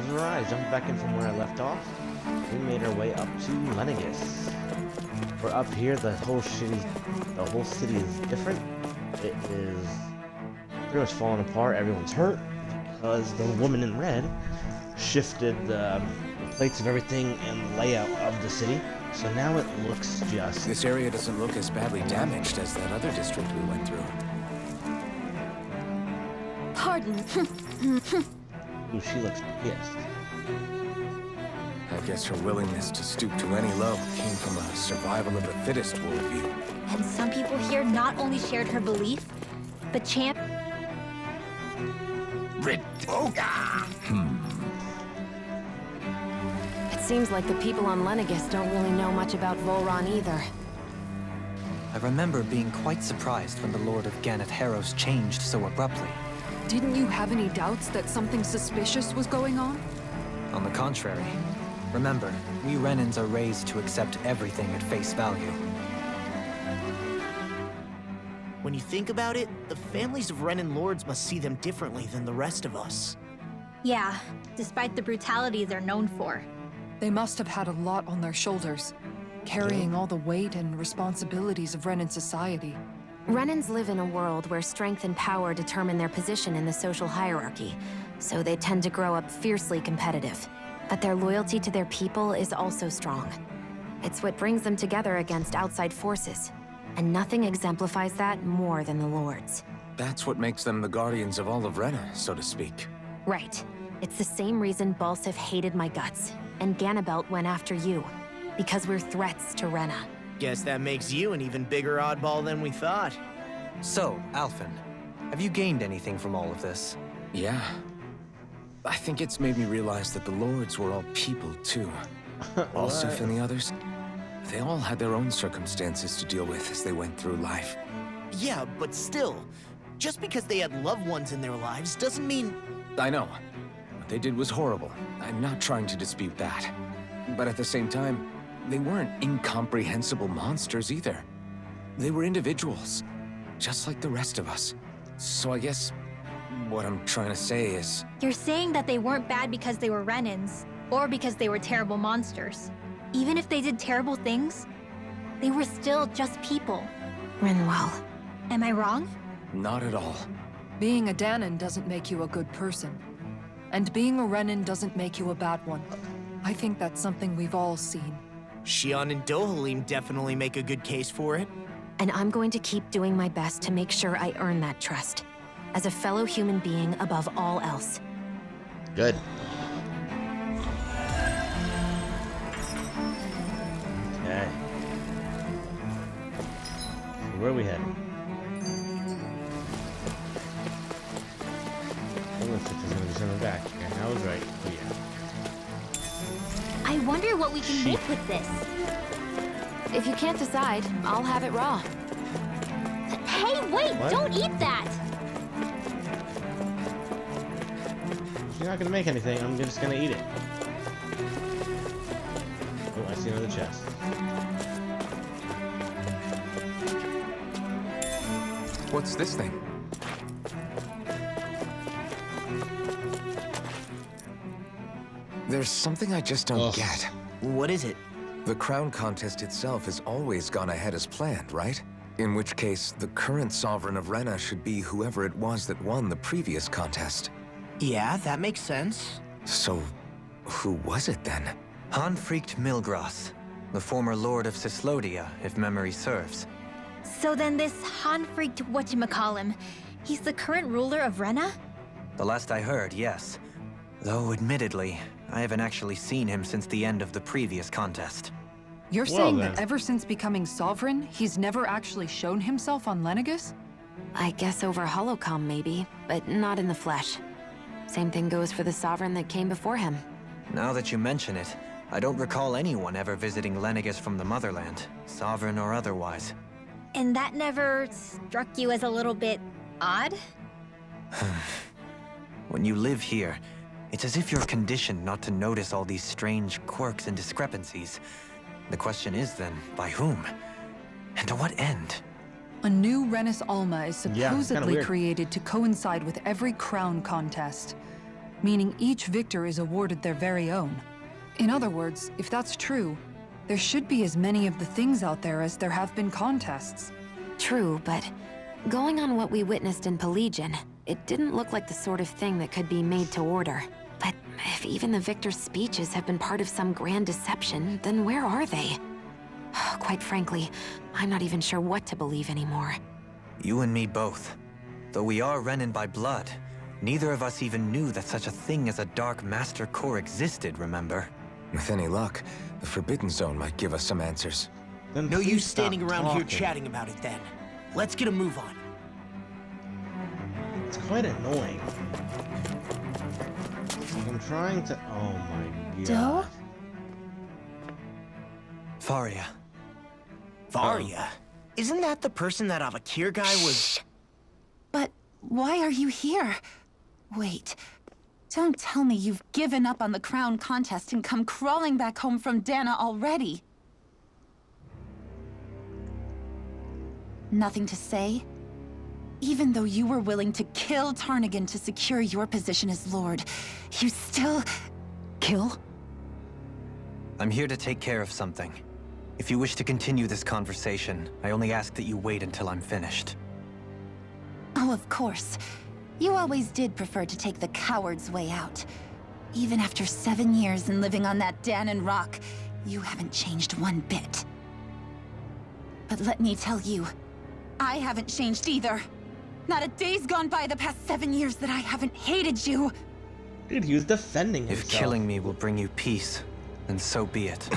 close our eyes, jump back in from where I left off. We made our way up to Lenegis. We're up here, the whole city is different. It is pretty much falling apart, everyone's hurt, because the woman in red shifted the plates of everything and the layout of the city. So now it looks just... This area doesn't look as badly damaged as that other district we went through. Pardon. Ooh, she looks pissed. I guess her willingness to stoop to any low came from a survival of the fittest worldview. And some people here not only shared her belief, but It seems like the people on Lenegis don't really know much about Volron either. I remember being quite surprised when the Lord of Gannett Harrows changed so abruptly. Didn't you have any doubts that something suspicious was going on? On the contrary. Remember, we Renans are raised to accept everything at face value. When you think about it, the families of Renan lords must see them differently than the rest of us. yeah, despite the brutality they're known for. They must have had a lot on their shoulders, carrying all the weight and responsibilities of Renan society. Renans live in a world where strength and power determine their position in the social hierarchy, so they tend to grow up fiercely competitive. But their loyalty to their people is also strong. It's what brings them together against outside forces, and nothing exemplifies that more than the Lords. That's what makes them the guardians of all of Rena, so to speak. Right. It's the same reason Balsif hated my guts, and Ganabelt went after you. Because we're threats to Rena. Guess that makes you an even bigger oddball than we thought. So, Alphen, have you gained anything from all of this? Yeah. I think it's made me realize that the lords were all people, too. Balsif and the others, they all had their own circumstances to deal with as they went through life. Yeah, but still, just because they had loved ones in their lives doesn't mean... I know. What they did was horrible. I'm not trying to dispute that. But at the same time, they weren't incomprehensible monsters either. They were individuals, just like the rest of us. So I guess what I'm trying to say is... You're saying that they weren't bad because they were Renans, or because they were terrible monsters. Even if they did terrible things, they were still just people. Rinwell. Am I wrong? Not at all. Being a Danon doesn't make you a good person. And being a Renan doesn't make you a bad one. I think that's something we've all seen. Shion and Dohalim definitely make a good case for it. And I'm going to keep doing my best to make sure I earn that trust. As a fellow human being above all else. Good. Okay. So where are we heading? It looks like there's gonna be something back here. I was right. Oh yeah. I wonder what we can make with this. If you can't decide, I'll have it raw. Hey, wait! What? Don't eat that! If you're not gonna make anything, I'm just gonna eat it. Oh, I see another chest. What's this thing? There's something I just don't Ugh. get. What is it? The crown contest itself has always gone ahead as planned, right? In which case, the current sovereign of Rena should be whoever it was that won the previous contest. Yeah, that makes sense. So, who was it then? Hanfrikt Milgras, the former Lord of Cyslodia, if memory serves. So then this Hanfrikt whatchamacallem, he's the current ruler of Rena? The last I heard, yes. Though, admittedly, I haven't actually seen him since the end of the previous contest. You're Well, saying then. that ever since becoming sovereign, he's never actually shown himself on Lenegis? I guess over Holocom maybe, but not in the flesh. Same thing goes for the Sovereign that came before him. Now that you mention it, I don't recall anyone ever visiting Lenegis from the motherland, sovereign or otherwise. And that never struck you as a little bit odd? When you live here, it's as if you're conditioned not to notice all these strange quirks and discrepancies. The question is then, by whom? And to what end? A new Renis Alma is Yeah, it's kinda supposedly weird. created to coincide with every crown contest. meaning each victor is awarded their very own. In other words, if that's true, there should be as many of the things out there as there have been contests. True, but going on what we witnessed in Pelegion, it didn't look like the sort of thing that could be made to order. But if even the victor's speeches have been part of some grand deception, then where are they? Quite frankly, I'm not even sure what to believe anymore. You and me both. Though we are Renin by blood, neither of us even knew that such a thing as a Dark Master Core existed, remember? With any luck, the Forbidden Zone might give us some answers. Then No please use stop standing around here talking. chatting about it then. Let's get a move on. It's quite annoying. I'm trying to. Oh my god. Faria. Varia? Isn't that the person that Avakir guy was... But why are you here? Wait. Don't tell me you've given up on the crown contest and come crawling back home from Dana already. Nothing to say? Even though you were willing to kill Tarnigan to secure your position as Lord, you still... Kill? I'm here to take care of something. If you wish to continue this conversation, I only ask that you wait until I'm finished. Oh, of course. You always did prefer to take the coward's way out. Even after 7 years and living on that Danon rock, you haven't changed one bit. But let me tell you, I haven't changed either. Not a day's gone by the past 7 years that I haven't hated you. Dude, he was defending himself. If killing me will bring you peace, then so be it.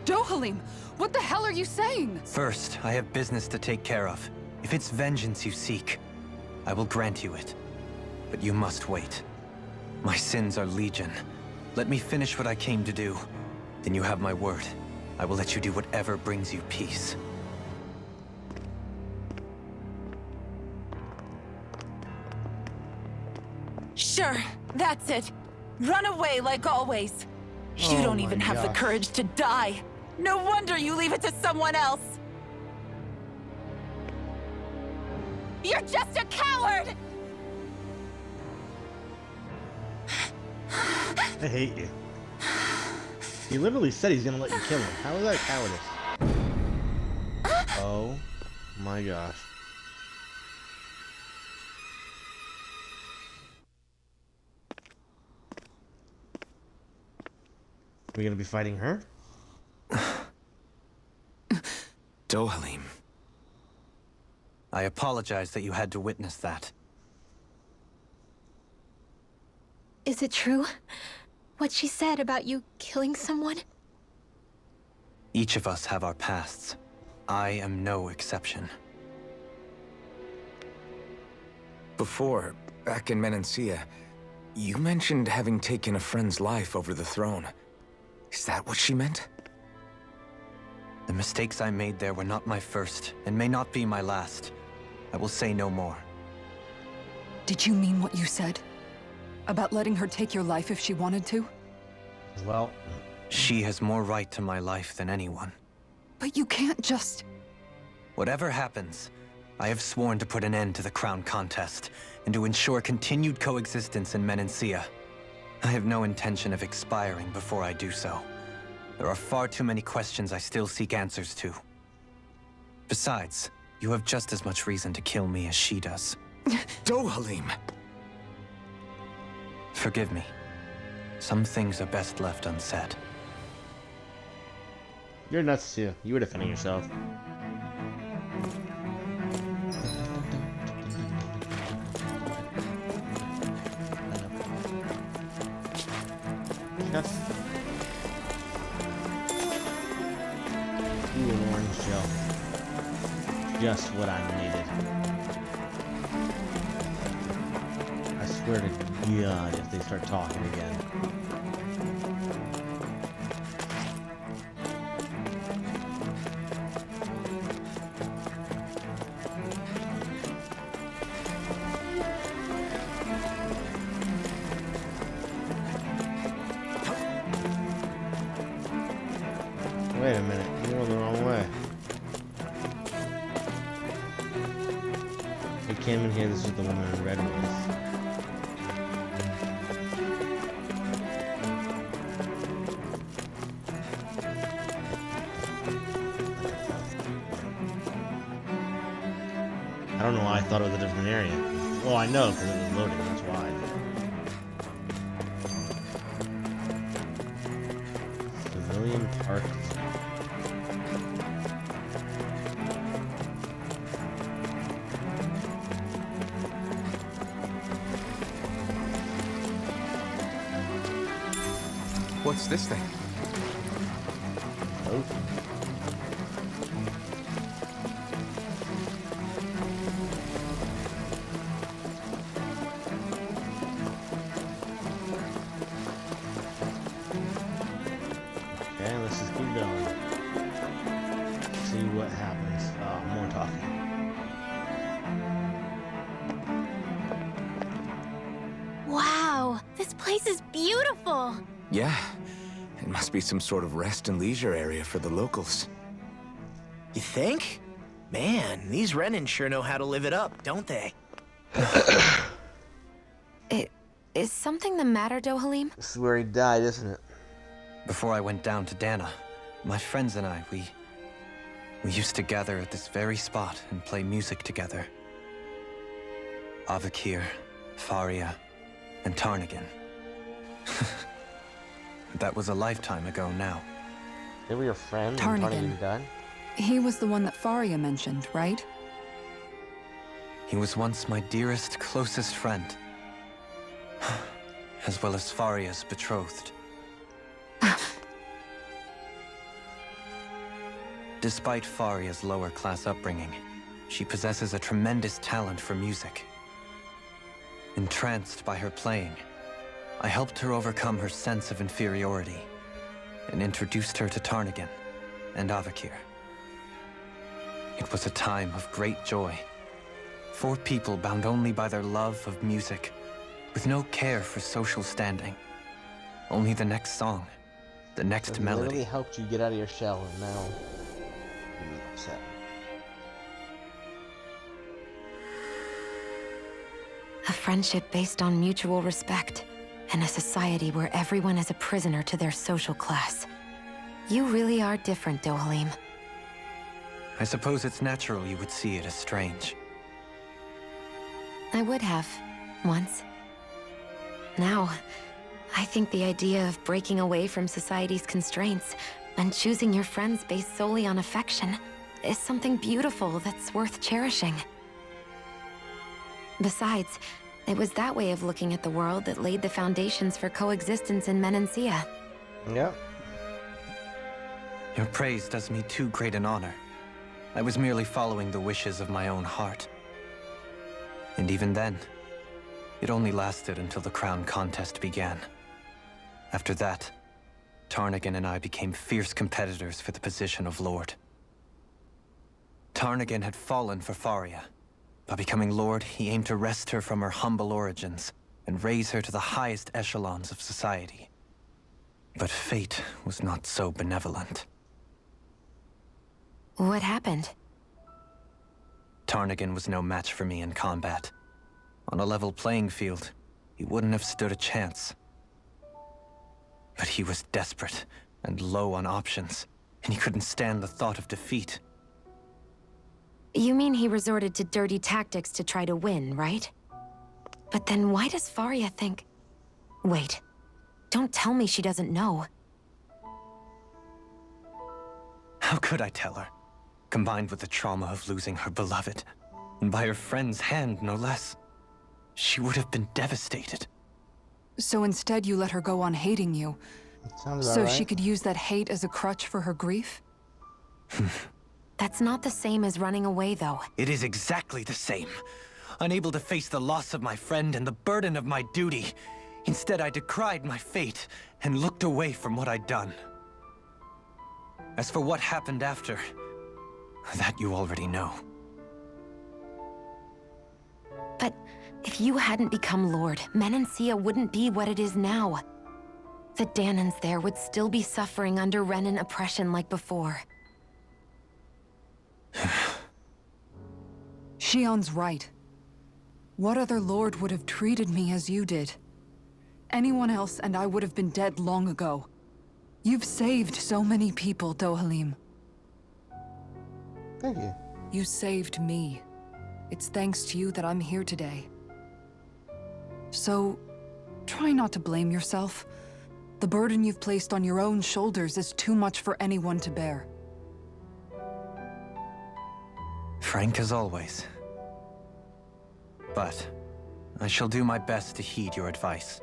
Dohalim, what the hell are you saying? First, I have business to take care of. If it's vengeance you seek, I will grant you it. But you must wait. My sins are legion. Let me finish what I came to do. Then you have my word. I will let you do whatever brings you peace. Sure, that's it. Run away like always. You Oh don't my even have the gosh. courage to die. No wonder you leave it to someone else. You're just a coward! I hate you. He literally said he's gonna let you kill him. How is that cowardice? Oh my gosh. Are we gonna be fighting her? Dohalim. I apologize that you had to witness that. Is it true? What she said about you killing someone? Each of us have our pasts. I am no exception. Before, back in Menancia, you mentioned having taken a friend's life over the throne. Is that what she meant? The mistakes I made there were not my first, and may not be my last. I will say no more. Did you mean what you said? About letting her take your life if she wanted to? Well, She has more right to my life than anyone. But you can't just... Whatever happens, I have sworn to put an end to the crown contest, and to ensure continued coexistence in Menancia. I have no intention of expiring before I do so. There are far too many questions I still seek answers to. Besides, you have just as much reason to kill me as she does. Dohalim! Forgive me. Some things are best left unsaid. you're nuts too. You were defending yourself. Yes. Ooh, an orange gel. Just what I needed. I swear to God if they start talking again. Wait a minute, you're going the wrong way. We came in here, this is the woman in red was. don't know why I thought it was a different area. Well, I know because it was loading, that's why. Civilian Park. What's this thing? Oh. Okay, let's just keep going. See what happens. More talking. Wow, this place is beautiful. Yeah, it must be some sort of rest and leisure area for the locals. You think? Man, these Renan sure know how to live it up, don't they? Is something the matter, Dohalim? This is where he died, isn't it? Before I went down to Dana, my friends and I, we used to gather at this very spot and play music together. Avakir, Faria, and Tarnagin. That was a lifetime ago now. They were your friends Tarnagin. when Tarnagin died? He was the one that Faria mentioned, right? He was once my dearest, closest friend. As well as Faria's betrothed. Despite Faria's lower class upbringing, she possesses a tremendous talent for music. Entranced by her playing, I helped her overcome her sense of inferiority and introduced her to Tarnagin and Avakir. It was a time of great joy. 4 people bound only by their love of music, with no care for social standing. Only the next song, the next It melody. literally helped you get out of your shell, and now you're upset. A friendship based on mutual respect, and a society where everyone is a prisoner to their social class. You really are different, Dohalim. I suppose it's natural you would see it as strange. I would have, once. Now, I think the idea of breaking away from society's constraints and choosing your friends based solely on affection is something beautiful that's worth cherishing. Besides, it was that way of looking at the world that laid the foundations for coexistence in Menancia. Yep. Your praise does me too great an honor. I was merely following the wishes of my own heart. And even then, it only lasted until the crown contest began. After that, Tarnagin and I became fierce competitors for the position of Lord. Tarnagin had fallen for Faria. By becoming Lord, he aimed to wrest her from her humble origins and raise her to the highest echelons of society. But fate was not so benevolent. What happened? Tarnagin was no match for me in combat. On a level playing field, he wouldn't have stood a chance. But he was desperate and low on options, and he couldn't stand the thought of defeat. You mean he resorted to dirty tactics to try to win, right? But then why does Faria think... Wait. Don't tell me she doesn't know. How could I tell her? Combined with the trauma of losing her beloved, and by her friend's hand, no less, she would have been devastated. So instead you let her go on hating you, Sounds about so right. she could use that hate as a crutch for her grief? That's not the same as running away, though. It is exactly the same. Unable to face the loss of my friend and the burden of my duty, instead I decried my fate and looked away from what I'd done. As for what happened after, that you already know. But if you hadn't become Lord, Menancia wouldn't be what it is now. The Danans there would still be suffering under Renan oppression like before. Shion's right. What other lord would have treated me as you did? Anyone else and I would have been dead long ago. You've saved so many people, Dohalim. Thank you. You saved me. It's thanks to you that I'm here today. So, try not to blame yourself. The burden you've placed on your own shoulders is too much for anyone to bear. Frank as always. But I shall do my best to heed your advice.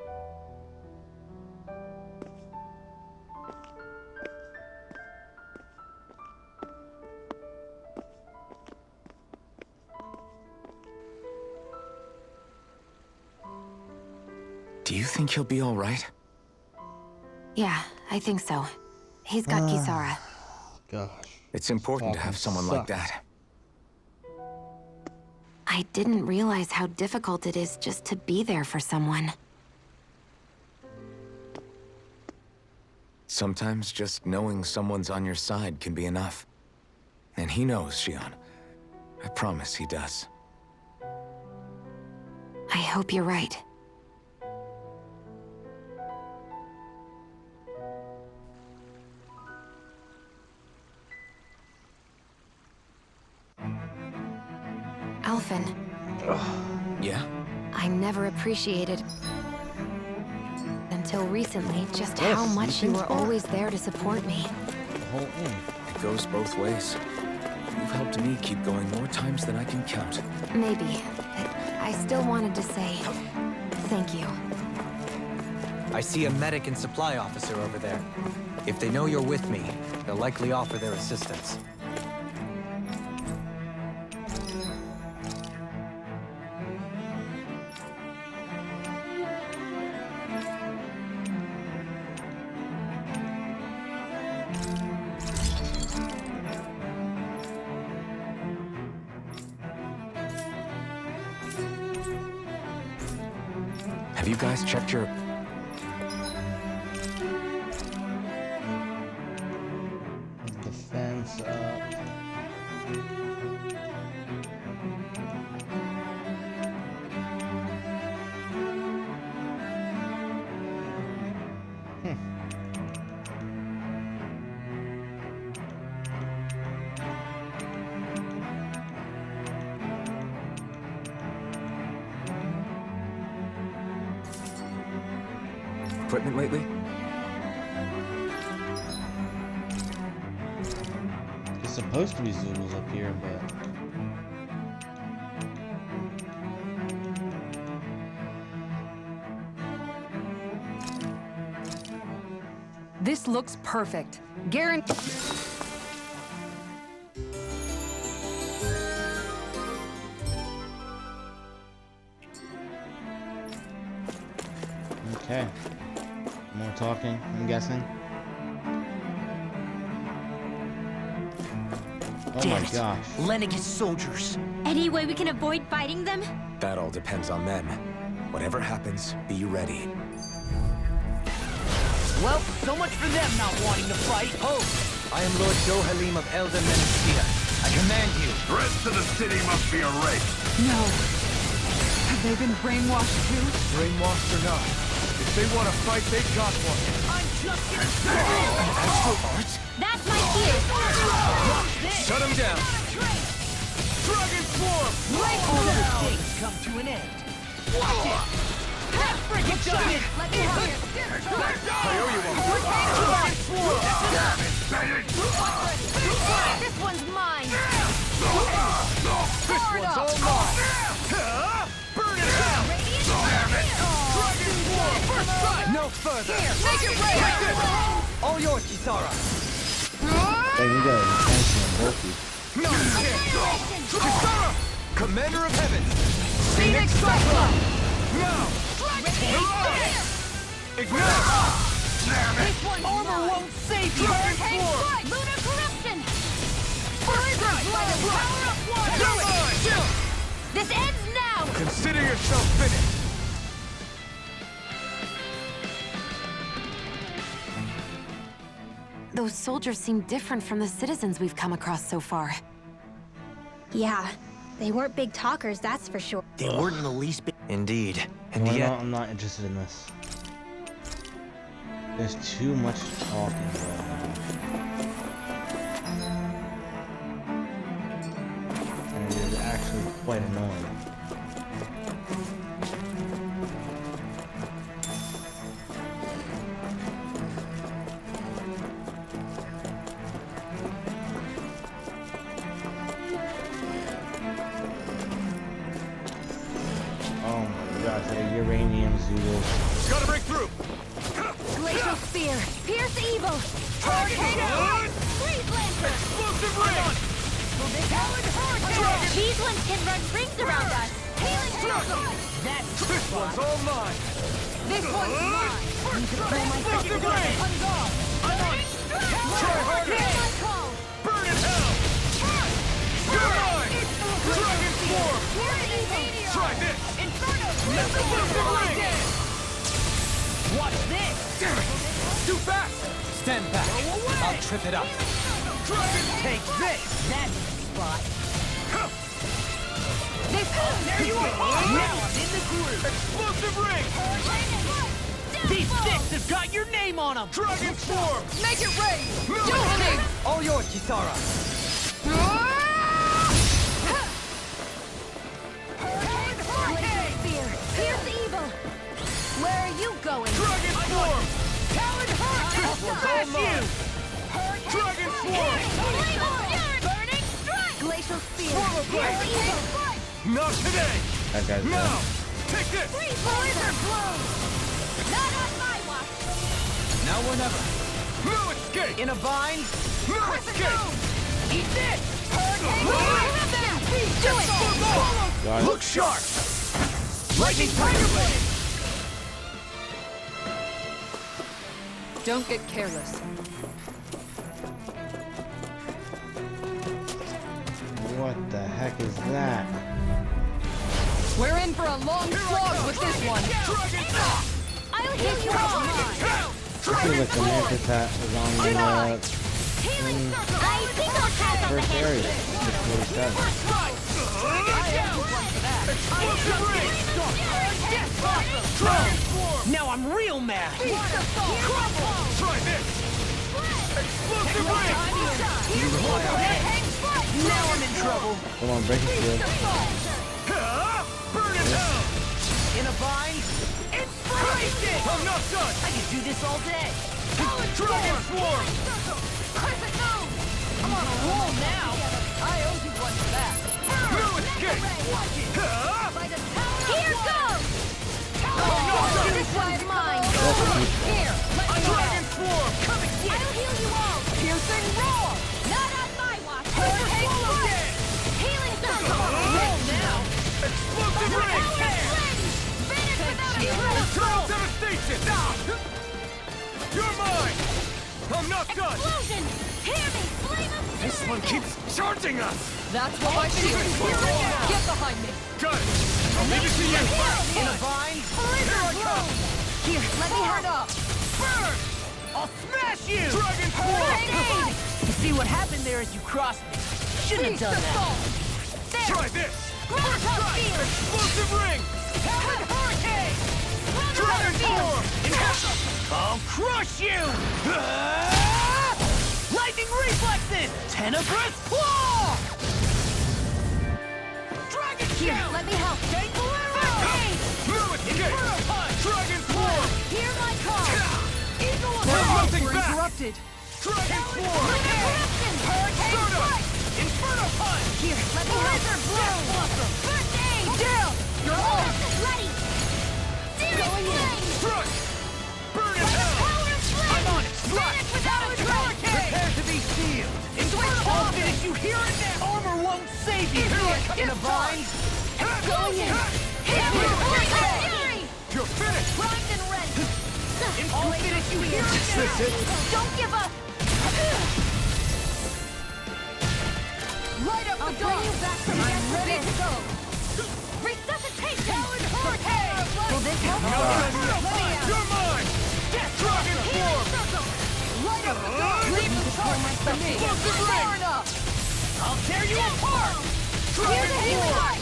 Do you think he'll be all right? Yeah, I think so. He's got Kisara. Gosh. It's important to have someone like sucks. that. I didn't realize how difficult it is just to be there for someone. Sometimes just knowing someone's on your side can be enough. And he knows, Xion. I promise he does. I hope you're right. Alphen, Yeah? I never appreciated until recently just Yes, how much you sleeping were spot. always there to support me. The whole inn. It goes both ways. You've helped me keep going more times than I can count. Maybe, but I still wanted to say thank you. I see a medic and supply officer over there. If they know you're with me, they'll likely offer their assistance. Have you guys checked your... Defense up. equipment lately? There's supposed to be zoomers up here, but... This looks perfect. Guaranteed. Okay. More talking, I'm guessing. Oh Damn my it. gosh. Lenegis soldiers. Any way we can avoid fighting them? That all depends on them. Whatever happens, be ready. Well, so much for them not wanting to fight. Ho! I am Lord Dohalim of Elden Menencia. I command you. The rest of the city must be erased. No. Have they been brainwashed too? Brainwashed or not, if they want to fight, they got one. I'm just getting That's my cue! Shut him down! Dragon form! all the things come to an end. Watch it! You've done it! Let me help you! Dragon form! This one's mine! This one's all mine! Burn it down! Dragon form! First strike! No further! Make it rain! All yours, Kisara! There you go. Nice and bulky. No chance! Kisara! Commander of Heaven! Phoenix Cyclone! Now! Ignite! This one's Armor won't save you! Dragon Take form! flight! Lunar corruption! Power up one! You're mine! This ends now! Consider yourself finished! Those soldiers seem different from the citizens we've come across so far. Yeah, they weren't big talkers, that's for sure. They weren't in the least bit. Indeed. And Well, yet... no, I'm not interested in this. There's too much talking going on. And it is actually quite annoying. Oh my gosh, the uranium zoo. Gotta break through! Glacial Spear! Pierce evil! Target out! Freeze Lancer! Explosive ring! These ones can run rings around us! Healing Circle! This one's all mine! This one's mine! Explosive ring! I'm on it! Try harder! Hear my call! Burn in hell! You're mine! Dragon Swarm! Pierce evil! Try this! Inferno! Explosive ring! Watch this! Damn it! Too fast! Stand back. I'll trip it up. Dragon! Take this! That's the spot! This There you are! Now I'm in the groove! Explosive ring! These sticks have got your name on them! Dragon Swarm! Make it rain! Move Do it! it! All yours, Kisara. Spear! Pierce evil! Where are you going? Dragon Swarm! Talon This one's all mine! Dragon Swarm! Burning strike! Glacial spear! Swallow blade! Pierce evil! Not today! That guy's Now! dead. Take this! Laser blow! Not on my watch! Now or never. No escape! In a bind. No escape! Eat this! Do it! God. Look sharp! Lightning Tiger Blade. Don't get careless. What the heck is that? We're in for a long slog with this one. I'll heal you all! I feel like the Manta Tat is on the Healing circle! I think I'll pass on the first area. hamstring! It's 47. Explosive ring! Now I'm real mad! Try this! Explosive ring! Now I'm in trouble! Come on, break his shield. Burn in hell! In a bind? Inspiration! I'm not done! I could do this all day! Dragon Swarm! I'm on a roll now. I owe you one for that. No escape! Here goes! This one's mine! Here, let me Dragon go! Swarm! I'll heal you all! Piercing roar. Not on my watch! Healing circle! Roll now. Explosive ring! Finish without a trace! Total devastation! You're mine! I'm not done! Explosion! Hear me! Flame of This one keeps charging us! That's what my shield is for. Get behind me. Got it! I'll leave it to you! In a bind? Here I come! Here, let me Burn help! up. Burn! I'll smash you! Dragon Swarm! You see what happened there as you crossed me? Shouldn't have done that. There! Try this! Grotto Spear! Explosive ring! Talon Hurricane! Dragon Swarm! I'll crush you! Lightning reflexes! Tenebrous claw! Dragon Here, shield! let me help! No escape! Dragon Swarm! Hear my call! There's We're nothing back! interrupted. Dragon Swarm! Interruption! Hurricane strike! Inferno punch! Here, let me help! Blow! First aid! Down. You're all. Ready! Searing flame! Struck! Burn in hell! Power of flame! I'm on it! Finish without a trace! Prepare to be sealed! I'll finish you here and now! Armor won't save you! In a bind? Going in! Hit me! Fury! You're finished! Primed and ready! I'll finish you here and now! Don't give up! Light up I'll the bring dark. you back from the ready to go! Resuscitation! Will this help? You're mine! Dragon Swarm! Light up the dark. Leave the charge to me. Fair enough. I'll tear you apart! Dragon Swarm!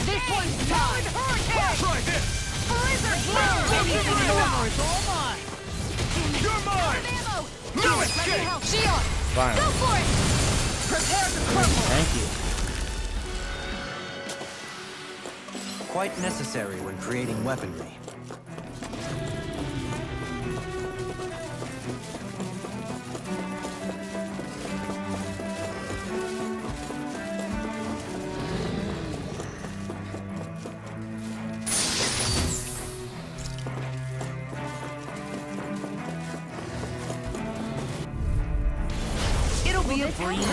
This one's mine! Try this! Blizzard Anything in blow! armor is all mine! You're mine! Ammo! No Let me escape! help! Shion, Fine. Go for it! prepare to crumble. Thank you. quite necessary when creating weaponry. It'll be a breeze.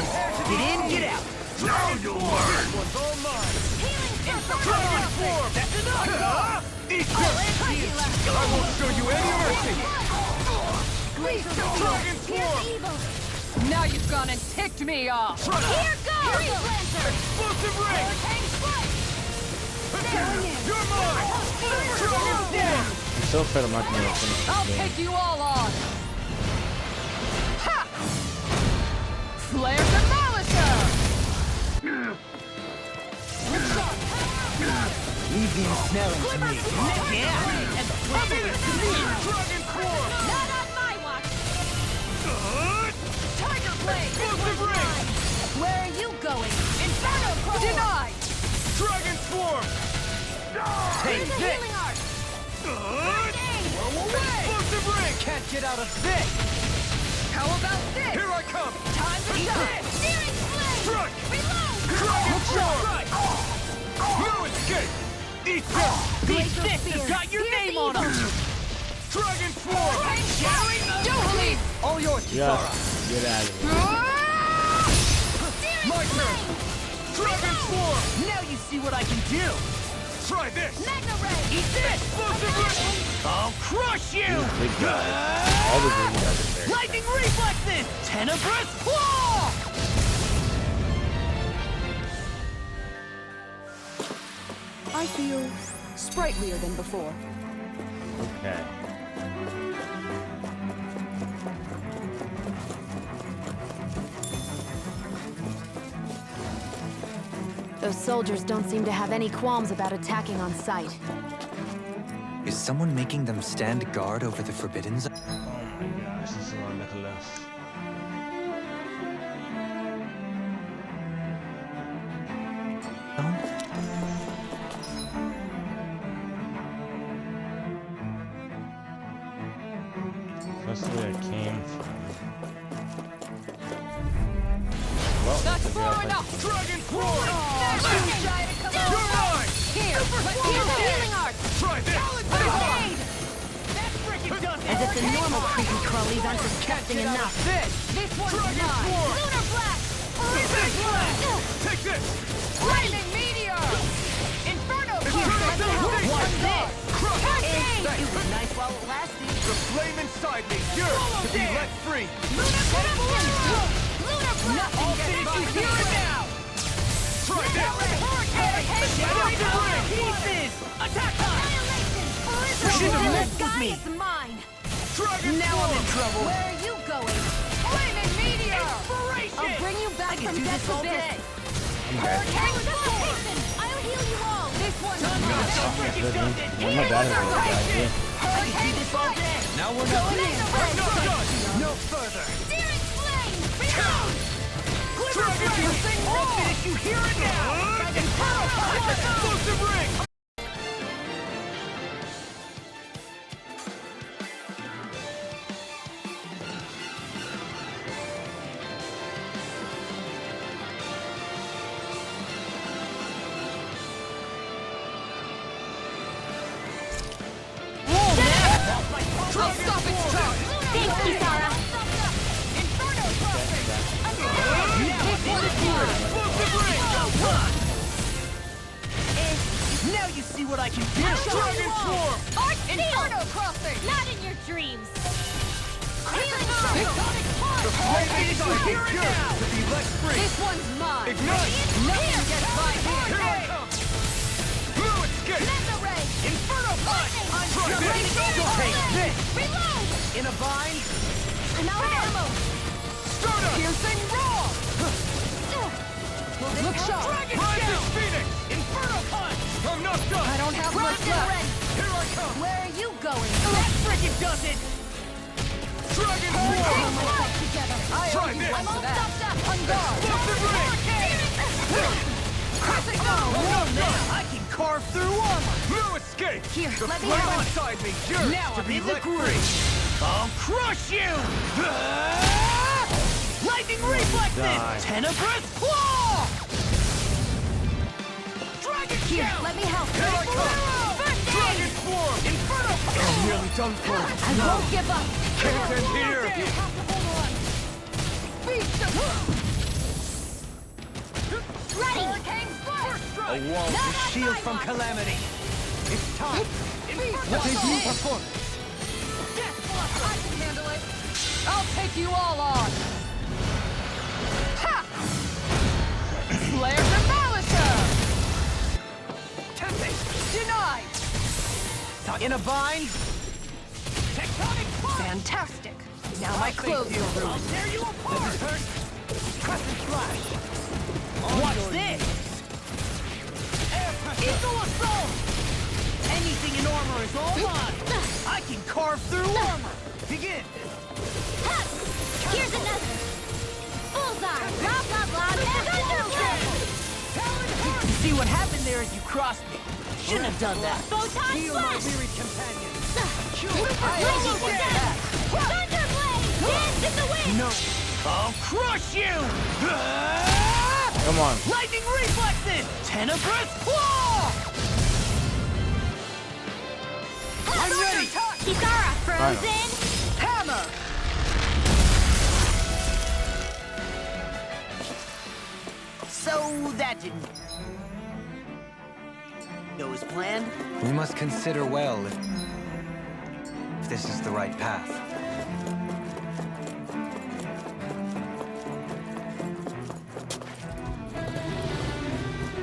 Get in, get out. Now you'll learn! One's all mine. Dragon form! That's enough! Eat this! I won't show you any mercy! Dragon form! Now you've gone and ticked me off! Here goes! Explosive ring! You're mine! Dragon form! I'm so afraid I'm not gonna finish I'll this game. take you all on! Ha! Flare Demolisher! Leave him smelling to me. Yeah! And the flavor is to me! Dragon form! Not on my watch! Tiger Blade! Explosive ring! Where are you going? Inferno Cross! Denied! Dragon form! Take The this! healing art! Explosive ring! Can't get out of this! How about this? Here I come! Time to shine! Searing Flame! Strike! Reload! Dragon form! No escape! Eat this! Glacial This Spear! has got your Here's name on evil. him! Dragon form! Shattering Duhalit! All yours, Just Kisara. get out of here. My turn! Dragon form! Now you see what I can do! Try this! Magna Ray! Eat this! Explosive ring! I'll crush you! Big guys. All the green guys are very Lightning reflexes! Tenebrous claw! I feel sprightlier than before. Okay. Those soldiers don't seem to have any qualms about attacking on sight. Is someone making them stand guard over the Forbidden Zone? Oh my gosh, this is ridiculous. That's where it came from. Well, That's I guess far I- enough! Dragon form! You're mine! Here! Here's the healing art! Try this! That freaking does it! As if the normal creepy crawlies aren't disgusting Get out enough. of this! This one's Dragon mine! form! Lunar Blast! Take this! Flaming Meteor! Inferno What's this? It was nice while it lasted. The flame inside me yearns to be let free! Lunar Blast! I'll finish you here and now! Try this! Explosive ring! Pieces! Attack time! Annihilation! This The sky me. is mine! Dragon Now I'm in trouble! Where are you going? Flaming Meteor! Inspiration! I'll bring you back I can from do death's this all abyss! day! Hurricane Dislocation! I'll heal you all! This one's That mine! freaking does it! I'm not bad at it, guys. I can do this all day! Now we're not. No further! Searing Flame! Dragon piercing! I'll finish you here and now! Inferno punch! Explosive ring! I'll stop its charge! Thanks, Kisara! Inferno crossing! This one is mine! Explosive ring! Now you see what I can do! Dragon form! Inferno crossing! Not in your dreams! Healing The flame inside me yearns to be let free! This one's mine! Ignite! Nothing gets by Here here! I come! Blue escape! Magna Ray! Inferno punch! I'm Try just this. ready to go! Take this! Reload! In a bind? I'm out of ammo! Stardust! Piercing roar! Look sharp! Dragon Rise down! as Phoenix! Inferno punch! I'm not done! I don't have much Frozen left! Red! Here I come! Where are you going? That freaking does it! Dragon We'll form! fight together! Try this! I'm all stopped up! On guard! Explosive ring! Pressing down! Now I can carve through armor! No escape! Here, The let me flame help. inside me yearns Now to I'm be in the let groove. free! I'll crush you! Lightning reflexes! Tenebrous claw! Dragon Here, shout! let me help. Here I come! First aid! Dragon form! Inferno! I'm nearly done for! I won't give up. Can't end here! Ready. A wall to shield from calamity. It's time. Debut performance. I can handle it. I'll take you all on. Ha! Slayer Demolisher! Denied! In a bind? Tectonic punch! Fantastic! Now my clothes are I'll ruined. tear you apart! Crescent flash! Watch this! Eagle assault! Anything in armor is all mine! I can carve through armor! Begin! Ha! Here's another. Bullseye. Blah, blah, blah. Thunderblade. You see what happened there as you crossed me? Shouldn't have done that. Photon Heal my Flash. weary companions. Thunderblade. Dance in the wind. No! I'll crush you! Come on. Lightning reflexes! Tenebrous claw! I'm ready! Kisara, frozen. Hammer! So that didn't go as planned. We must consider well if this is the right path.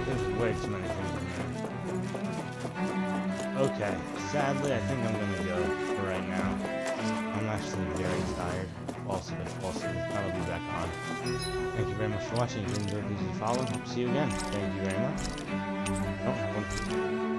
There's way too many things in there. Okay, sadly, I think I'm gonna go for right now. I'm actually very tired. Also, I'll be back on. Thank you very much for watching. If you enjoyed, please follow. See you again. Thank you very much. I don't have one.